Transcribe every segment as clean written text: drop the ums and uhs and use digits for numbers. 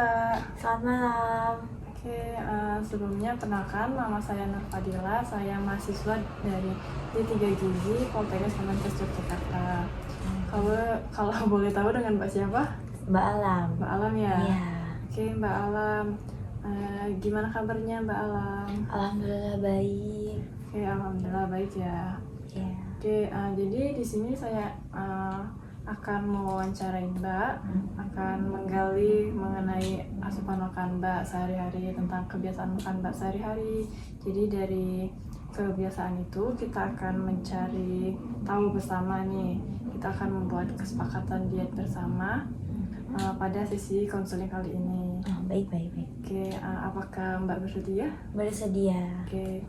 Mbak. Selamat malam. Oke, sebelumnya kenalkan nama saya Nur Fadila. Saya mahasiswa dari D3 Gizi Poltekkes Kemenkes Yogyakarta. Kalau boleh tahu dengan Mbak siapa? Mbak Alam. Mbak Alam ya? Iya. Oke, Mbak Alam. Gimana kabarnya Mbak Alam? Alhamdulillah baik. Oke, alhamdulillah baik ya. Iya. Oke, jadi di sini saya akan mewawancarai Mbak, akan menggali mengenai asupan makan Mbak sehari-hari, tentang kebiasaan makan Mbak sehari-hari. Jadi dari kebiasaan itu kita akan mencari tahu bersama nih. Kita akan membuat kesepakatan diet bersama pada sesi konseling kali ini. Baik. Oke, apakah Mbak bersedia? Bersedia. Oke.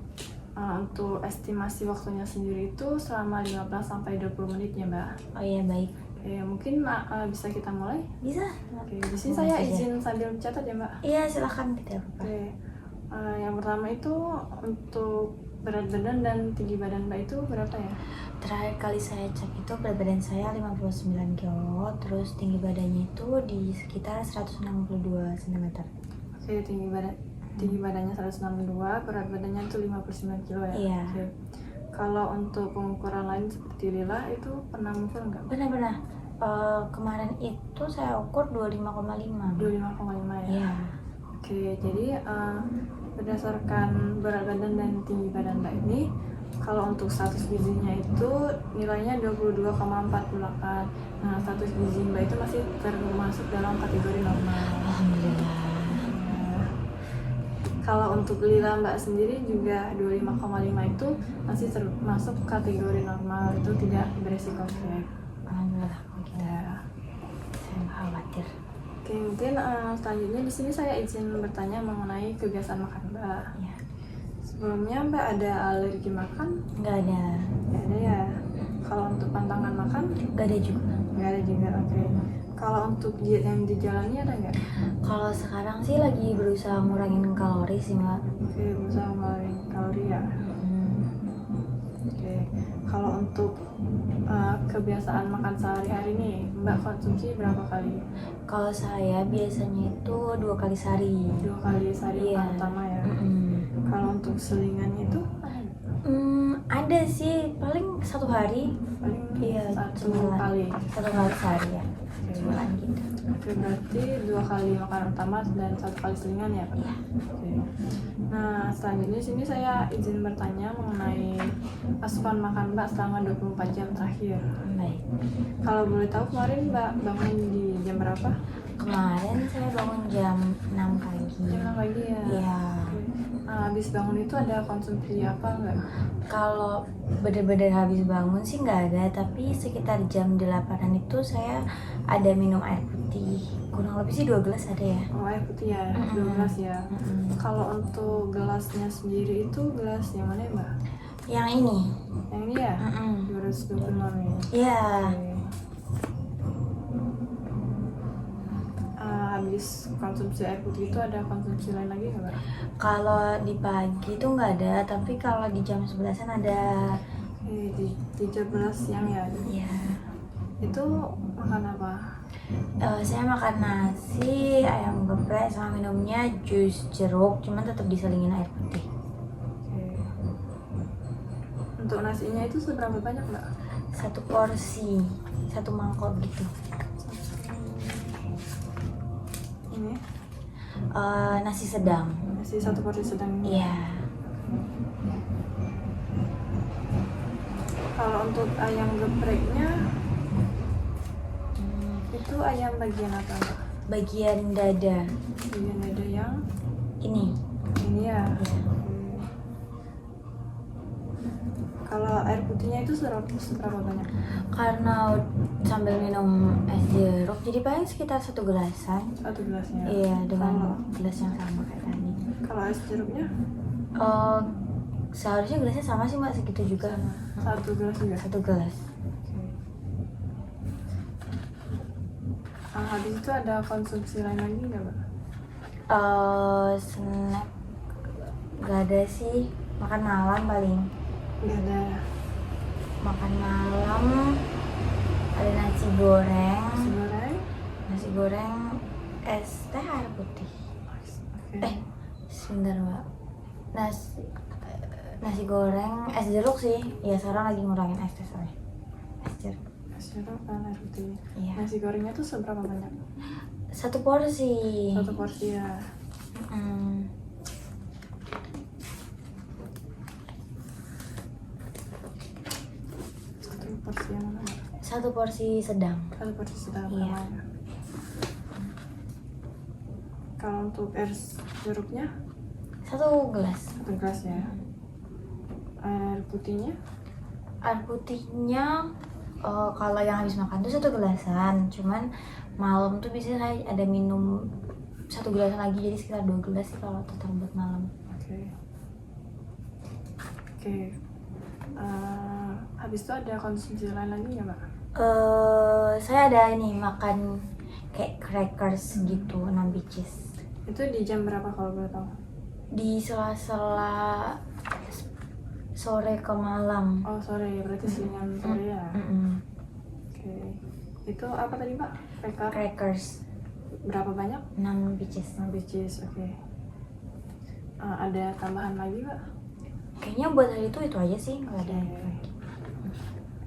Untuk estimasi waktunya sendiri itu selama 15-20 menit ya Mbak. Oh iya baik. Oke, mungkin bisa kita mulai? Bisa. Oke, di sini saya izin sambil mencatat ya Mbak. Iya silakan tidak apa-apa. Oke, yang pertama itu untuk berat badan dan tinggi badan Mbak itu berapa ya? Terakhir kali saya cek itu berat badan saya 59 kilo, terus tinggi badannya itu di sekitar 162 cm. Oke, tinggi badannya 162, berat badannya itu 59 kilo ya? Iya. Oke. Kalau untuk pengukuran lain seperti Lila itu pernah mengukur nggak? Benar. Kemarin itu saya ukur 25,5. 25,5 ya? Iya. Oke, jadi berdasarkan berat badan dan tinggi badan Mbak ini, kalau untuk status gizinya itu nilainya 22,48. Nah, status gizi Mbak itu masih termasuk dalam kategori normal. Alhamdulillah. Kalau untuk Lila Mbak sendiri juga 25,5 itu masih termasuk kategori normal, itu tidak beresiko crack. Alhamdulillah. Ya. Saya nggak khawatir. Oke, mungkin selanjutnya di sini saya izin bertanya mengenai kebiasaan makan Mbak. Ya. Sebelumnya Mbak ada alergi makan? Nggak ada. Nggak ada ya. Kalau untuk pantangan makan? Nggak ada juga. Nggak ada juga. Oke. Kalau untuk diet yang dijalani ada nggak? Kalau sekarang sih lagi berusaha ngurangin kalori sih Mbak. Oke, berusaha mengurangi kalori ya. Oke. Kalau untuk kebiasaan makan sehari-hari nih, Mbak konsumsi berapa kali? Kalau saya biasanya itu 2 kali sehari. 2 kali sehari Iya. makan utama ya. Kalau untuk selingannya itu Ada sih paling 1 hari. paling Iya, 1 cemilan. kali. 1 kali sehari ya. Cemilan gitu. Oke, berarti 2 kali makan utama dan 1 kali selingan ya Pak? Iya. Oke. Nah, selanjutnya sini saya izin bertanya mengenai asupan makan Mbak selama 24 jam terakhir. Baik. Kalau boleh tahu kemarin Mbak bangun di jam berapa? Kemarin saya bangun jam 6 pagi. Jam 6 pagi ya? Iya. Habis bangun itu ada konsumsi apa enggak? Kalau bener-bener habis bangun sih nggak ada, tapi sekitar jam 8-an itu saya ada minum air putih. Kurang lebih sih 2 gelas ada ya. Oh, air putih ya, 2 gelas ya. Kalau untuk gelasnya sendiri itu gelas yang mana ya Mbak? Yang ini. Yang ini ya? 226 ya? Iya. Oke. Habis konsumsi air putih itu ada konsumsi lain lagi nggak Mbak? Kalau di pagi itu nggak ada, tapi kalau di jam 11-an ada. Di jam 11 siang ya? Iya. Itu makan apa? Saya makan nasi, ayam geprek, sama minumnya jus jeruk, cuman tetap diselingin air putih. Oke. Untuk nasinya itu seberapa banyak Mbak? 1 porsi, 1 mangkok gitu. Ini? Nasi sedang. Nasi 1 porsi sedang ini? Iya. Kalau untuk ayam gepreknya itu ayam bagian apa Mbak? Bagian dada. Bagian dada yang Ini. ya? Iya. Kalau air putihnya itu seberapa banyak? Karena sambil minum es jeruk, jadi paling sekitar 1 gelasan. 1 gelasnya? Iya, dengan Kalau gelas yang sama kayak tadi. kalau es jeruknya? Seharusnya gelasnya sama sih Mbak, segitu juga. 1 gelas juga? 1 gelas. Habis itu ada konsumsi lain lagi nggak Mbak? Snack gak ada sih, makan malam paling. Nggak ada. Makan malam ada nasi goreng, Nasi goreng? nasi goreng es teh air putih. Oke. Sebentar mbak. Nasi goreng es jeruk sih. Ya sekarang lagi ngurangin es teh soalnya. Es jeruk. Es jeruk dan air putih. Iya. Nasi gorengnya tuh seberapa banyak? 1 porsi. 1 porsi ya. Mm. Satu porsi yang mana? 1 porsi sedang. 1 porsi sedang Iya. namanya. Kalau untuk es jeruknya 1 gelas. 1 gelas ya. Air putihnya Air putihnya kalau yang habis makan tuh 1 gelasan. Cuman malam tuh biasanya saya ada minum 1 gelasan lagi, jadi sekitar 2 gelas sih kalau total buat malam. oke. Habis itu ada konsumsi lain lagi nggak mbak? Saya ada ini makan kayak crackers gitu 6 biji. Itu di jam berapa kalau boleh tahu? Di sela-sela sore ke malam. Oh sore, berarti selingan sore ya. Mm-mm. Oke. Itu apa tadi mbak? Cracker Crackers berapa banyak? 6 biji. 6 biji, oke. Ada tambahan lagi mbak? Kayaknya buat hari itu aja sih, nggak ada Oke. lagi.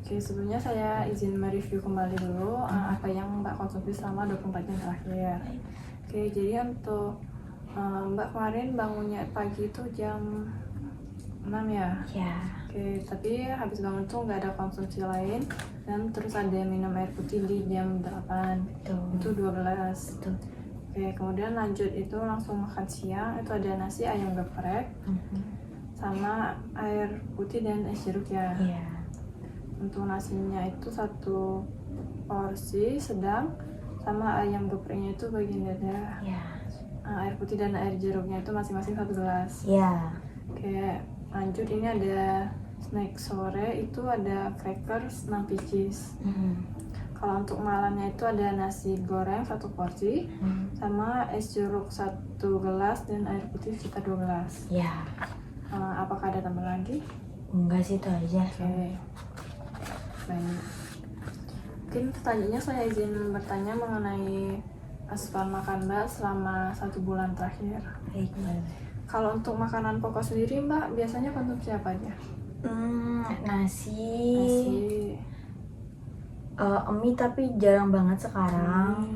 Oke, sebelumnya saya izin mereview kembali dulu apa yang mbak konsumsi selama 24 jam terakhir. Oke, jadi untuk mbak kemarin bangunnya pagi itu jam 6 ya? Ya, Oke, tapi habis bangun tuh nggak ada konsumsi lain dan terus ada minum air putih di jam 8 betul. itu 12. Betul. Oke, kemudian lanjut itu langsung makan siang, itu ada nasi ayam geprek sama air putih dan es jeruk ya. Iya. Untuk nasinya itu 1 porsi sedang sama ayam gepreknya itu bagian dada. Iya. Air putih dan air jeruknya itu masing-masing 1 gelas. Iya. Oke, lanjut ini ada snack sore itu ada crackers 6 biji. Kalau untuk malamnya itu ada nasi goreng 1 porsi sama es jeruk 1 gelas dan air putih sekitar 2 gelas. Iya. Apakah ada tambah lagi? Enggak sih, itu aja. Oke. Baik. Mungkin selanjutnya saya izin bertanya mengenai asupan makan Mbak selama 1 bulan terakhir. Baik, Mbak. Kalau untuk makanan pokok sendiri Mbak biasanya konsumsi apa aja? Nasi, Nasi, mie tapi jarang banget sekarang.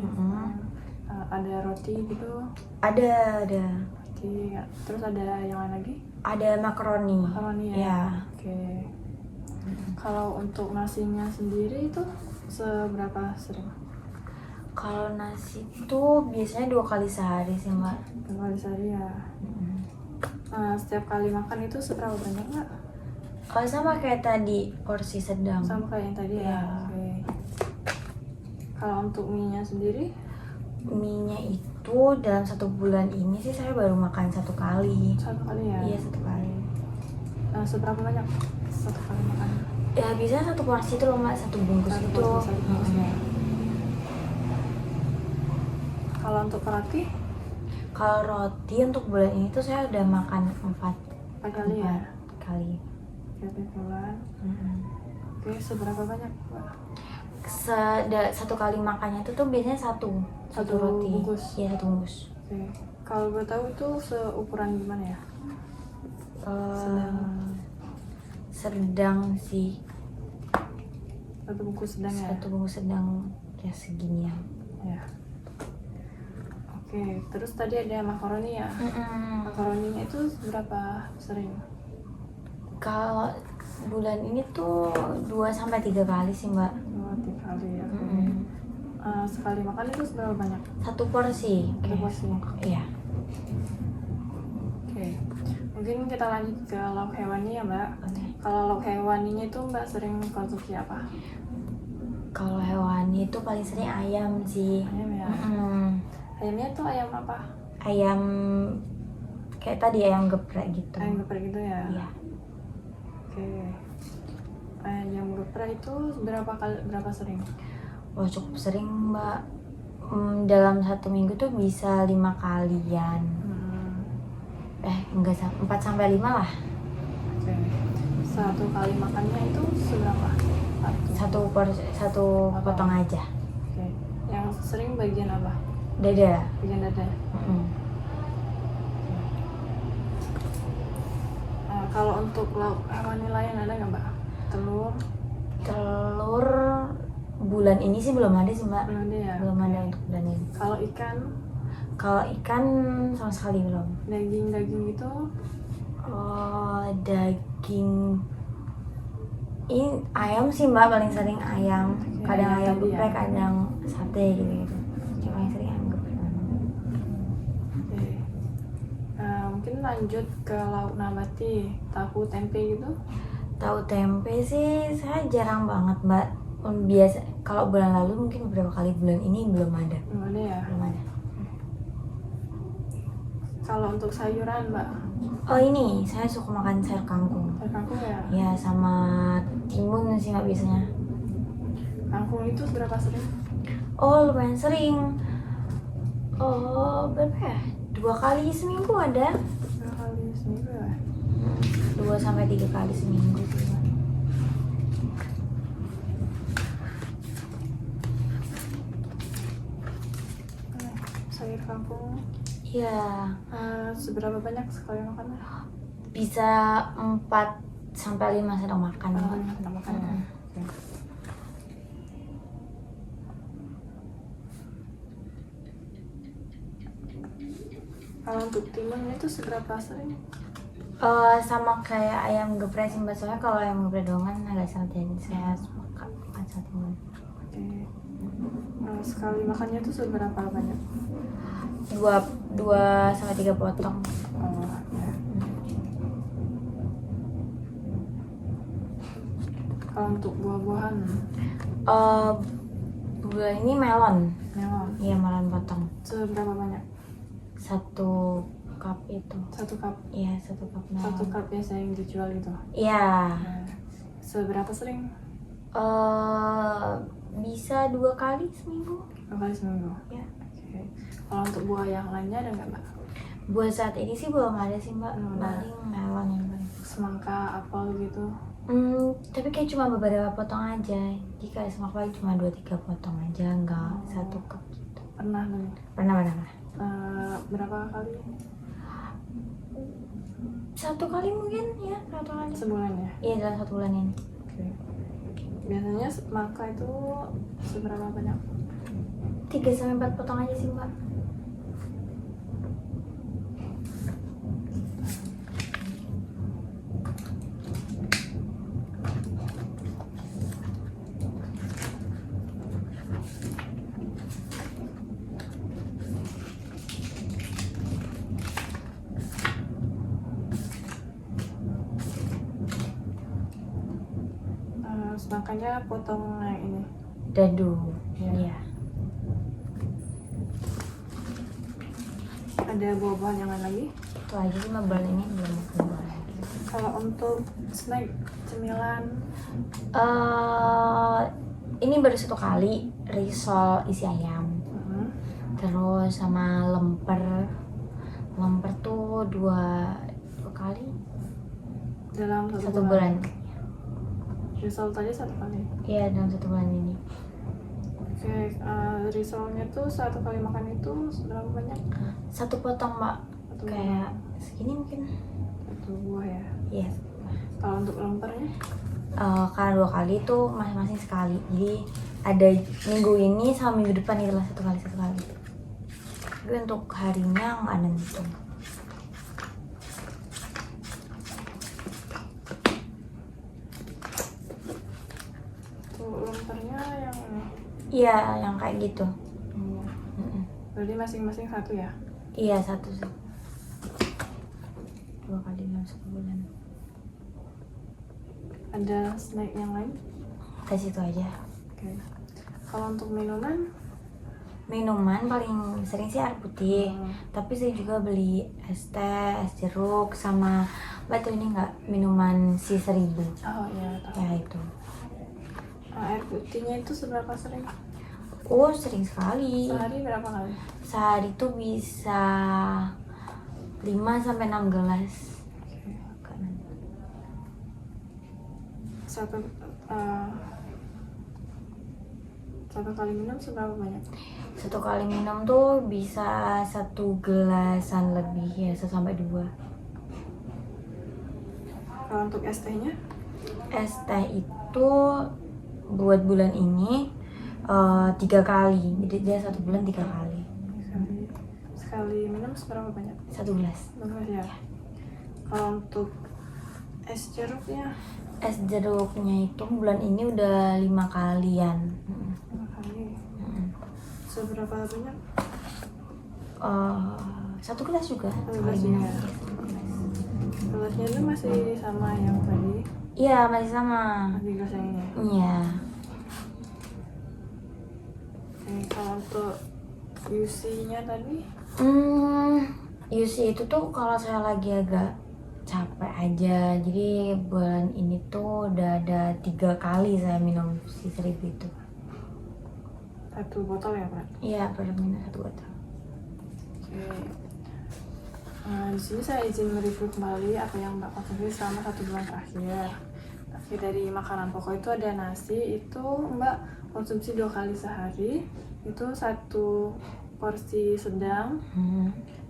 ada roti gitu, Ada. roti, terus ada yang lain lagi? Ada makaroni. Makaroni ya? Ya. Oke. Kalau untuk nasinya sendiri itu seberapa sering? Kalau nasi itu biasanya 2 kali sehari sih, Mbak. 2 kali sehari ya? Setiap kali makan itu seberapa banyak Mbak? Kalau sama kayak tadi, porsi sedang. Sama kayak yang tadi ya? Ya. Oke. Kalau untuk mie-nya sendiri? Mie-nya itu dalam 1 bulan ini sih saya baru makan 1 kali. 1 kali ya? Iya, 1 kali. Seberapa banyak 1 kali makan? Ya bisa 1 porsi itu loh, Mbak, 1 bungkus 1 itu. porsi, 1 bungkus ya? Kalau untuk roti? Kalau roti untuk bulan ini tuh saya udah makan 4 4 kali ya? kali. 4 bulan. Oke, seberapa banyak Mbak? 1 kali makannya itu tuh biasanya satu Satu roti. bungkus? Iya, 1 bungkus. Oke. Kalau boleh tahu itu seukuran gimana ya? Sedang sih. 1 bungkus sedang ya? 1 bungkus sedang ya seginian. Ya. Oke, terus tadi ada makaroni ya? Makaroninya itu berapa sering? Kalau bulan ini tuh 2-3 kali sih, Mbak. 2-3 kali ya? Sekali makan itu seberapa banyak? 1 porsi. 1 porsi? Iya. Oke, mungkin kita lanjut ke lauk hewani ya Mbak. Oke. Kalau lauk hewaninya itu Mbak sering konsumsi apa? Kalau hewani itu paling sering ayam sih. Ayam ya? Ayamnya tuh ayam apa? Ayam kayak tadi, ayam geprek gitu. Ayam geprek gitu ya? Iya. Oke. Ayam geprek itu berapa sering? Wah, cukup sering, Mbak. Dalam 1 minggu tuh bisa 5 kalian. Enggak, 4-5 lah. Oke. 1 kali makannya itu seberapa? 1 potong aja. Oke. Yang sering bagian apa? Dada. Bikin dada. Kalau untuk lauk hewani lain ada nggak mbak? Telur bulan ini sih belum ada sih mbak. Belum ada ya? Belum ada untuk bulan ini. Kalau ikan sama sekali belum. daging gitu? Daging ini ayam sih mbak, paling sering ayam. Kadang ayam geprek, kadang sate gitu. Yang paling sering ayam geprek. Mungkin lanjut ke lauk nabati, tahu tempe gitu? Tahu tempe sih saya jarang banget mbak. Biasa kalau bulan lalu mungkin beberapa kali, bulan ini belum ada. Belum ada ya? Belum ada. Kalau untuk sayuran mbak? Oh ini saya suka makan sayur kangkung. Sayur kangkung ya? Ya sama timun sih mbak biasanya. Kangkung itu berapa sering? Oh lumayan sering. Berapa ya? 2 kali seminggu ada. 2 kali seminggu ya? 2-3 kali seminggu sih mbak. Sayur kangkung. Iya. Seberapa banyak sekali makannya? Bisa 4-5 sedang makan. Sedang makan ya? Kalau untuk timun itu seberapa sering? Sama kayak ayam geprek sih mbak, soalnya kalau ayam geprek doang kan agak sangat, jadi saya suka makan sate timun. Oke. Sekali makannya itu seberapa banyak? 2-3 potong. Ya. Kalau untuk buah-buahan? Bulan ini melon. Melon? Iya, melon potong. Seberapa banyak? 1 cup itu. 1 cup? Iya, 1 cup melon. 1 cup biasa yang dijual gitu? Iya. Seberapa sering? Bisa 2 kali seminggu. 2 kali seminggu? Ya. Oke. Kalau untuk buah yang lainnya ada nggak mbak? Buat saat ini sih belum ada sih mbak. Belum ada. Paling melon yang paling. Semangka, apel gitu? Tapi kayak cuma beberapa potong aja. Jika semangka paling cuma 2-3 potong aja, nggak 1 cup gitu. Pernah nih? Pernah. Berapa kali? 1 kali mungkin ya, 1 kali. Sebulan ya? Iya, dalam 1 bulan ini. Oke. Biasanya semangka itu seberapa banyak? 3-4 potong aja sih mbak. Semangkanya potong yang ini? Dadu. Iya. Iya. Ada buah-buahan yang lain lagi? Itu aja sih mbak, bulan ini belum makan buah lagi. Kalau untuk snack, cemilan? Ini baru 1 kali risol isi ayam. Terus sama lemper tuh 2 kali Dalam 1 1 bulan. Risol tadi 1 kali? Iya, dalam 1 bulan ini. Oke, risolnya tuh 1 kali makan itu berapa banyak? 1 potong mbak. Kayak segini mungkin. 1 buah ya? Iya. Kalau untuk lempernya? Karena 2 kali tuh masing-masing sekali. Jadi ada minggu ini sama minggu depan itulah 1 kali. Tapi untuk harinya nggak nentu. Lempernya yang Iya, yang kayak gitu. Berarti masing-masing 1 ya? Iya, 1 sih. 2 kali dalam 1 bulan. Ada snack yang lain? Ke situ aja. Oke. Kalau untuk minuman? Minuman paling sering sih air putih. Tapi saya juga beli es teh, es jeruk, sama batu ini nggak, minuman si 1000. Oh iya, tahu. Ya itu. Air putihnya itu seberapa sering? Oh, sering sekali. Sehari berapa kali? Sehari tuh bisa 5-6 gelas. Satu kali minum seberapa banyak? Satu kali minum tuh bisa 1 gelasan lebih ya, 1 sampai 2. Kalau untuk es tehnya? Es teh itu buat bulan ini 3 kali, jadi dia 1 bulan 3 kali. Sekali minum seberapa banyak? 1 gelas. Bagus ya. Kalau untuk es jeruknya? Es jeruknya itu bulan ini udah 5 kalian. 5 kali. Seberapa banyak? 1 gelas juga. 1 sekali gelas minum. juga. Gelasnya itu masih sama yang tadi? Iya, masih sama. Masih gelas yang ini? Iya. Oke, kalau untuk UC-nya tadi? UC itu tuh kalau saya lagi agak capek aja, jadi bulan ini tuh udah ada 3 kali saya minum si 1000 itu. 1 botol ya, Pak? Iya, per minum 1 botol. Oke. Di sini saya izin mereview kembali apa yang Mbak konsumsi selama 1 bulan terakhir. Oke, dari makanan pokok itu ada nasi, itu Mbak konsumsi 2 kali sehari, itu 1 porsi sedang.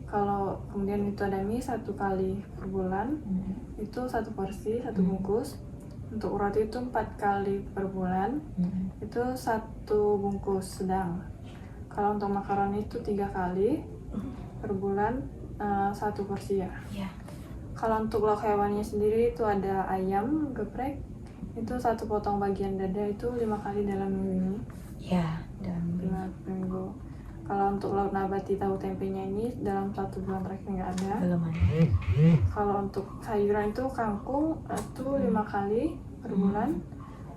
Kalau kemudian itu ada mie 1 kali per bulan, itu 1 porsi, 1 bungkus. Untuk roti itu 4 kali per bulan, itu 1 bungkus sedang. Kalau untuk makaroni itu 3 kali per bulan, 1 porsi ya. Iya. Kalau untuk lauk hewannya sendiri itu ada ayam geprek, itu 1 potong bagian dada, itu 5 kali dalam minggu ini. Iya, dalam 5 minggu. Kalau untuk lauk nabati tahu tempenya ini dalam 1 bulan terakhir nggak ada. belum ada. Kalau untuk sayuran itu kangkung itu 5 kali per bulan,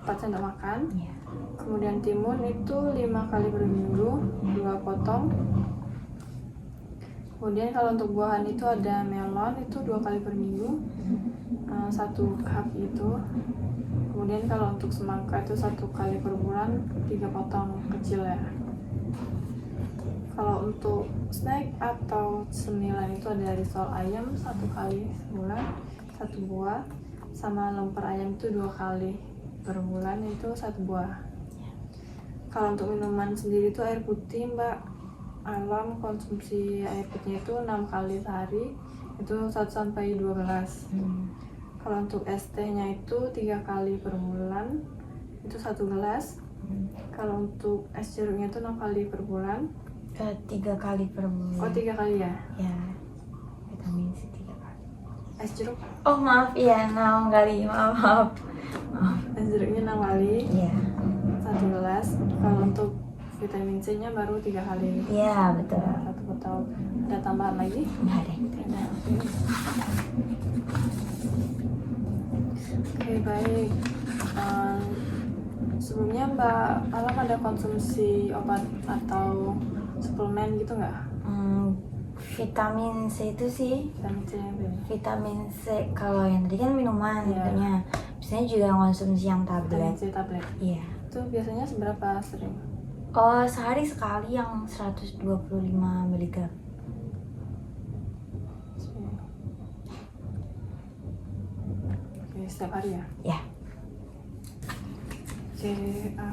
4 sendok makan. Iya. Kemudian timun itu 5 kali per minggu, 2 potong. Kemudian kalau untuk buahan itu ada melon itu 2 kali per minggu, 1 cup itu. Kemudian kalau untuk semangka itu 1 kali per bulan, 3 potong kecil ya. Kalau untuk snack atau cemilan itu ada risol ayam 1 kali sebulan, 1 buah, sama lemper ayam itu 2 kali per bulan, itu 1 buah. Kalau untuk minuman sendiri itu air putih Mbak, Alam konsumsi air putihnya itu 6 kali sehari, itu 1 sampai 2 gelas. Kalau untuk es tehnya itu 3 kali per bulan, itu 1 gelas. Kalau untuk es jeruknya itu 6 kali per bulan. 3 kali per bulan. Oh, 3 kali ya? Ya, vitamin C 3 kali. Es jeruk? Oh maaf, iya 6 kali, maaf. Es jeruknya 6 kali, Iya. 1 gelas. Kalau untuk vitamin C nya baru 3 kali. Iya, betul. 1 botol. Ada tambahan lagi? Nggak ada. Ada. Oke, baik. Sebelumnya Mbak Alam ada konsumsi obat atau suplemen gitu nggak? Vitamin C itu sih, Vitamin C yang ini. vitamin C kalau yang tadi kan minuman Iya. tentunya. Biasanya juga konsumsi yang Vitamin tablet. C tablet. Iya. Itu biasanya seberapa sering? Oh, sehari sekali yang 125 mg. Oke, setiap hari ya? Ya. Oke,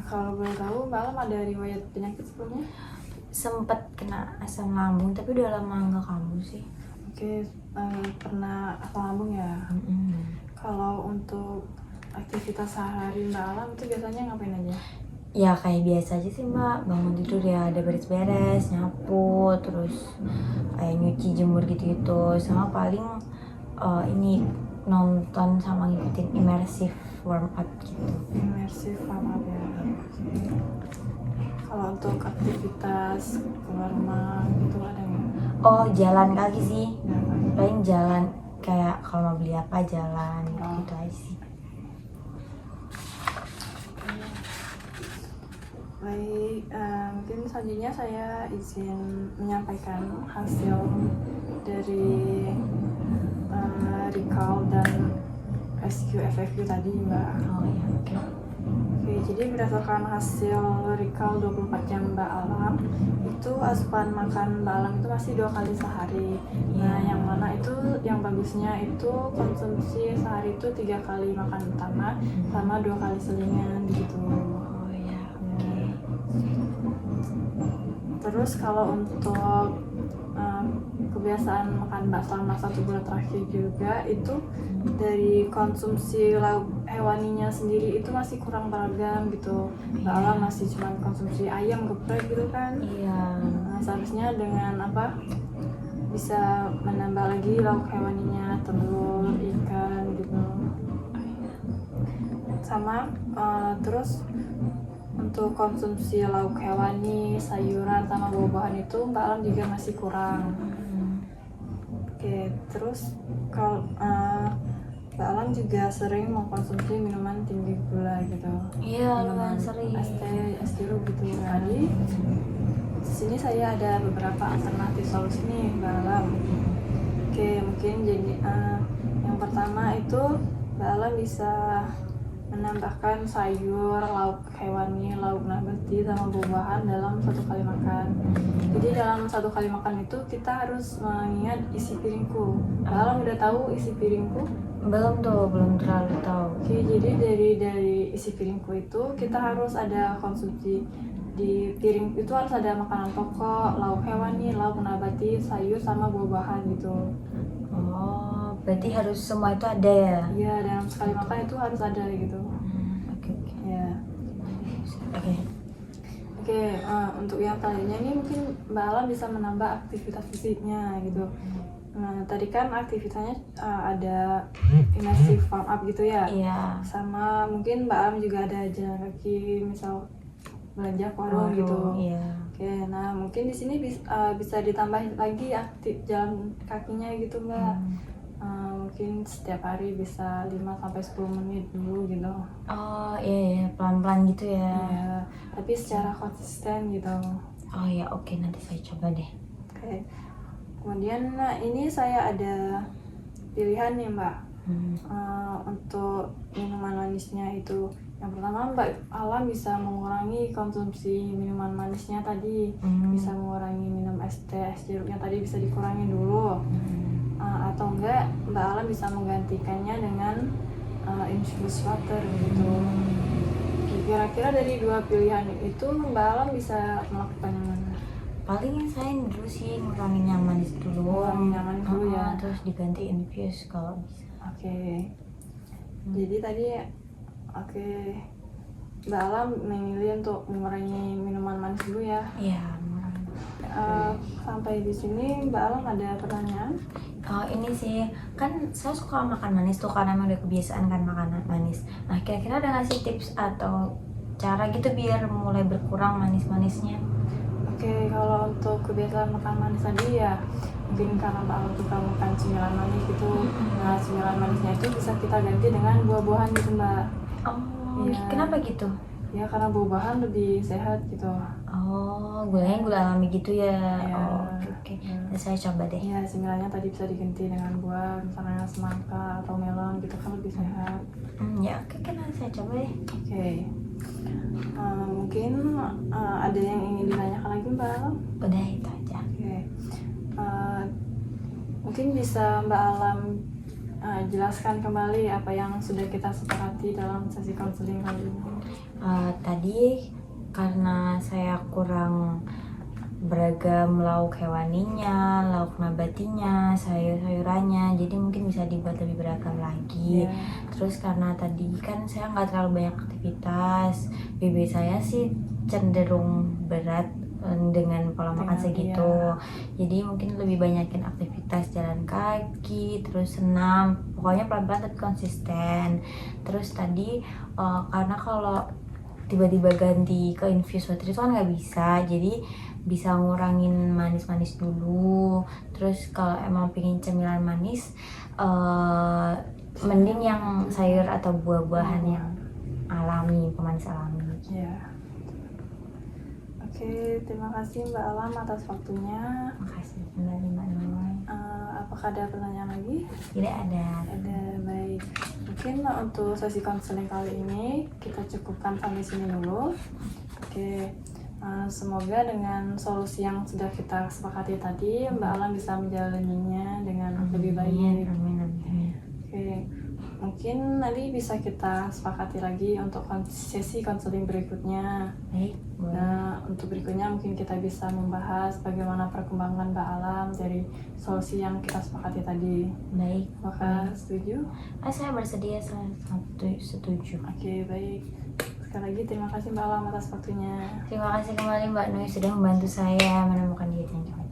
kalau boleh tahu Mbak Alam ada riwayat penyakit sebelumnya? Sempet kena asam lambung tapi udah lama nggak kambuh sih. Oke, pernah asam lambung ya? Kalau untuk aktivitas sehari Mbak Alam itu biasanya ngapain aja? Ya kayak biasa aja sih Mbak, bangun tidur ya ada beres-beres, nyapu, terus nyuci jemur gitu-gitu, sama paling ini nonton sama ngikutin immersive warm up gitu. Immersive warm up ya. Kalau untuk aktivitas keluar rumah gitu ada nggak? Oh, jalan kaki sih, paling jalan kayak kalau mau beli apa jalan gitu aja sih. Baik, mungkin selanjutnya saya izin menyampaikan hasil dari recall dan SQ-FFQ tadi Mbak. Oh ya, oke. Oke, jadi berdasarkan hasil recall 24 jam Mbak Alam, itu asupan makan Mbak Alam itu masih 2 kali sehari. Nah, yang mana itu yang bagusnya itu konsumsi sehari itu 3 kali makan utama sama 2 kali selingan gitu. Oh ya, oke. Terus kalau untuk kebiasaan makan Mbak selama 1 bulan terakhir juga itu dari konsumsi lauk hewaninya sendiri itu masih kurang beragam gitu. Mbak Alam masih cuma konsumsi ayam geprek gitu kan. Iya. Seharusnya dengan apa bisa menambah lagi lauk hewaninya, telur, ikan gitu. Sama terus untuk konsumsi lauk hewani, sayuran sama buah-buahan itu Mbak Alam juga masih kurang. Oke, terus kalau Mbak Alam juga sering mengkonsumsi minuman tinggi gula gitu. Iya, Minuman lumayan sering. es jeruk gitu. Jadi di sini saya ada beberapa alternatif solusi nih Mbak Alam. Oke, mungkin jadi yang pertama itu Mbak Alam bisa menambahkan sayur, lauk hewani, lauk nabati sama buah-buahan dalam 1 kali makan. Jadi dalam 1 kali makan itu kita harus mengingat isi piringku. Mbak Alam udah tahu isi piringku? Belum tuh, belum terlalu tahu. Oke, jadi dari isi piringku itu kita harus ada konsumsi di piring itu harus ada makanan pokok, lauk hewani, lauk nabati, sayur sama buah-buahan gitu. Oh, berarti harus semua itu ada ya? Iya, dalam sekali makan itu harus ada gitu. Oke. Ya. Oke. Oke, untuk yang tadinya ini mungkin Mbak Alam bisa menambah aktivitas fisiknya gitu. Nah, tadi kan aktivitasnya ada immersive warm up gitu ya. Iya. Sama mungkin Mbak Alam juga ada jalan kaki, misal belanja ke warung gitu. Iya. Oke, nah mungkin di sini bisa ditambah lagi aktif jalan kakinya gitu Mbak. Mungkin setiap hari bisa 5-10 menit dulu gitu. Oh iya, pelan-pelan gitu ya. Ya, tapi secara konsisten gitu. Oh ya, oke, nanti saya coba deh. Oke. Kemudian ini saya ada pilihan nih Mbak. Untuk minuman manisnya itu yang pertama Mbak Alam bisa mengurangi konsumsi minuman manisnya tadi. Bisa mengurangi minum es teh, es jeruknya tadi bisa dikurangi dulu. Atau enggak Mbak Alam bisa menggantikannya dengan infused water gitu. Kira-kira dari 2 pilihan itu Mbak Alam bisa melakukan yang mana? Paling saya dulu sih ngurangin yang manis dulu. Ngurangin yang manis dulu ya. Terus diganti infus kalau bisa. Oke. Jadi tadi Mbak Alam memilih untuk mengurangi minuman manis dulu ya. Iya, ngurangin. Sampai di sini Mbak Alam ada pertanyaan? Oh ini sih, kan saya suka makan manis tuh karena emang udah kebiasaan kan makanan manis. Nah kira-kira ada nggak sih tips atau cara gitu biar mulai berkurang manis-manisnya? Oke, kalau untuk kebiasaan makan manis tadi ya mungkin karena Mbak Alam suka makan cemilan manis gitu. Nah, cemilan manisnya itu bisa kita ganti dengan buah-buahan gitu Mbak. Oh, Iya. kenapa gitu? Ya karena buah-buahan lebih sehat gitu. Oh, gulanya gula alami gitu ya. Iya. Oh, oke. Nanti saya coba deh. Ya, cemilannya tadi bisa diganti dengan buah, misalnya semangka atau melon gitu kan lebih sehat. Ya oke, nanti saya coba deh. Oke. Mungkin ada yang ingin ditanyakan lagi Mbak Alam? Udah itu aja. Oke. Mungkin bisa Mbak Alam jelaskan kembali apa yang sudah kita sepakati dalam sesi konseling kali ini. Tadi karena saya kurang beragam lauk hewaninya, lauk nabatinya, sayur-sayurannya, jadi mungkin bisa dibuat lebih beragam lagi. Yeah. Terus karena tadi kan saya nggak terlalu banyak aktivitas, BB saya sih cenderung berat dengan pola makan segitu. Jadi mungkin lebih banyakin aktivitas jalan kaki, terus senam, pokoknya pelan-pelan tapi konsisten. Terus tadi karena kalau tiba-tiba ganti ke infused water itu kan nggak bisa, jadi bisa ngurangin manis-manis dulu. Terus kalau emang pengen cemilan manis, mending yang sayur atau buah-buahan yang alami, pemanis alami. Ya. Oke, terima kasih Mbak Alam atas waktunya. Makasih kembali Mbak Noy. Apakah ada pertanyaan lagi? Tidak ada. Ada, baik. Mungkin untuk sesi konseling kali ini kita cukupkan sampai sini dulu. Oke. Semoga dengan solusi yang sudah kita sepakati tadi Mbak Alam bisa menjalaninya dengan lebih baik. Amin. Oke, mungkin nanti bisa kita sepakati lagi untuk sesi konseling berikutnya. Baik, boleh. Nah, untuk berikutnya mungkin kita bisa membahas bagaimana perkembangan Mbak Alam dari solusi yang kita sepakati tadi. Baik. Apakah setuju? Saya bersedia, saya setuju. Oke, baik. Sekali lagi terima kasih Mbak Alam atas waktunya. Terima kasih kembali Mbak Nui sudah membantu saya menemukan diet yang cocok.